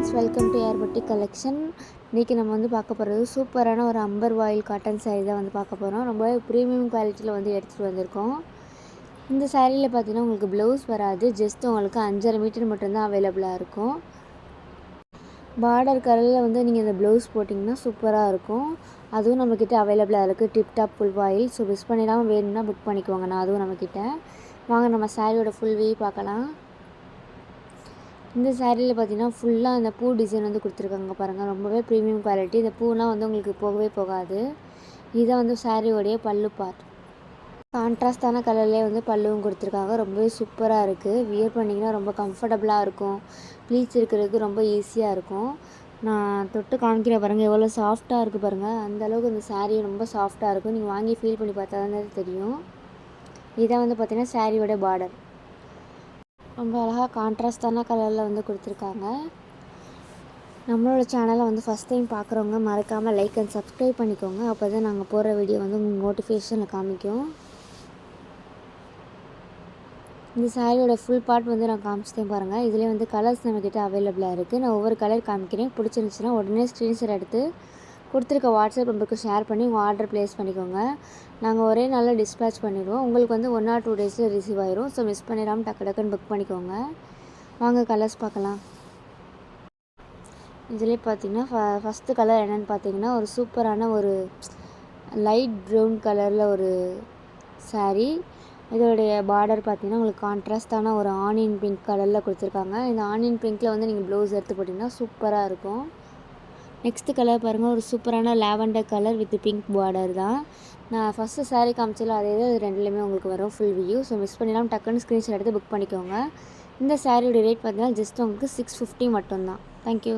Friends, welcome to ஏர்பட்டி collection. இன்றைக்கி நம்ம வந்து பார்க்க போகிறது சூப்பரான ஒரு அம்பர் வாயில் காட்டன் சாரீ தான் வந்து பார்க்க போகிறோம். ரொம்ப ப்ரீமியம் குவாலிட்டியில் வந்து எடுத்துகிட்டு வந்திருக்கோம். இந்த சாரியில் பார்த்தீங்கன்னா உங்களுக்கு ப்ளவுஸ் வராது, ஜஸ்ட் உங்களுக்கு 5.5 மீட்டர் மட்டும்தான் அவைலபிளாக இருக்கும். பார்டர் கலரில் வந்து நீங்கள் இந்த ப்ளவுஸ் போட்டிங்கன்னா சூப்பராக இருக்கும். அதுவும் நம்மக்கிட்ட அவைலபிளாக இருக்குது. டிப் டாப் ஃபுல் வாயில். ஸோ மிஸ் பண்ணிடாமல் வேணும்னா புக் பண்ணிக்குவாங்க. நான் அதுவும் நம்மக்கிட்ட வாங்க நம்ம சாரியோட ஃபுல் வியூ பார்க்கலாம். இந்த சாரியில் பார்த்தீங்கன்னா ஃபுல்லாக அந்த பூ டிசைன் வந்து கொடுத்துருக்காங்க பாருங்கள். ரொம்பவே ப்ரீமியம் குவாலிட்டி. இந்த பூலாம் வந்து உங்களுக்கு போகவே போகாது. இதை வந்து சாரியோடைய பல்லு பார்ட். கான்ட்ராஸ்டான கலர்லேயே வந்து பல்லுவும் கொடுத்துருக்காங்க. ரொம்பவே சூப்பராக இருக்குது. வியர் பண்ணிங்கன்னா ரொம்ப கம்ஃபர்டபுளாக இருக்கும். ப்ளீட்ஸ் இருக்கிறதுக்கு ரொம்ப ஈஸியாக இருக்கும். நான் தொட்டு காமிக்கிற பாருங்கள் எவ்வளோ சாஃப்டாக இருக்குது பாருங்கள். அந்தளவுக்கு இந்த சாரீ ரொம்ப சாஃப்டாக இருக்கும். நீங்கள் வாங்கி ஃபீல் பண்ணி பார்த்தா தான் தெரியும். இதை வந்து பார்த்திங்கன்னா சாரியோட பார்டர் ரொம்ப அழகாக கான்ட்ராஸ்டான கலரில் வந்து கொடுத்துருக்காங்க. நம்மளோட சேனலை வந்து ஃபஸ்ட் டைம் பார்க்குறவங்க மறக்காமல் லைக் அண்ட் சப்ஸ்கிரைப் பண்ணிக்கோங்க. அப்போ தான் நாங்கள் போடுற வீடியோ வந்து உங்களுக்கு நோட்டிஃபிகேஷனில் காமிக்கும். இந்த சாரியோட ஃபுல் பார்ட் வந்து நான் காமிச்சிட்டேன் பாருங்கள். இதிலே வந்து கலர்ஸ் நம்மக்கிட்ட அவைலபிளாக இருக்குது. நான் ஒவ்வொரு கலர் காமிக்கிறேன். பிடிச்சிருந்துச்சுன்னா உடனே ஸ்க்ரீன்ஷாட் எடுத்து கொடுத்துருக்க வாட்ஸ்அப் நம்பருக்கு ஷேர் பண்ணி உங்கள் ஆர்டர் ப்ளேஸ் பண்ணிக்கோங்க. நாங்கள் ஒரே நாளில் டிஸ்பேச் பண்ணிடுவோம். உங்களுக்கு வந்து 1 or 2 டேஸில் ரிசீவ் ஆயிரும். ஸோ மிஸ் பண்ணிடாமல் டக்கு டக்குன்னு புக் பண்ணிக்கோங்க. வாங்க கலர்ஸ் பார்க்கலாம். இதிலே பார்த்தீங்கன்னா ஃபஸ்ட்டு கலர் என்னென்னு பார்த்தீங்கன்னா ஒரு சூப்பரான ஒரு லைட் ப்ரௌன் கலரில் ஒரு சாரீ. இதோடைய பார்டர் பார்த்தீங்கன்னா உங்களுக்கு கான்ட்ராஸ்டான ஒரு ஆனியன் பிங்க் கலரில் கொடுத்துருக்காங்க. இந்த ஆனியன் பிங்க்கில் வந்து நீங்கள் ப்ளவுஸ் எடுத்து போட்டிங்கன்னா சூப்பராக இருக்கும். நெக்ஸ்ட்டு கலர் பாருங்கள். ஒரு சூப்பரான lavender colour with pink border தான். நான் ஃபஸ்ட்டு சாரீ காமிச்சல அதே தான் இது ரெண்டுலேயுமே உங்களுக்கு வரும் ஃபுல் வியூ. ஸோ மிஸ் பண்ணிடாமல் டக்குன்னு ஸ்க்ரீன்ஷாட் எடுத்து புக் பண்ணிக்கோங்க. இந்த சாரியோட ரேட் பார்த்தீங்கன்னா ஜஸ்ட் உங்களுக்கு 650 மட்டும்தான். தேங்க்யூ.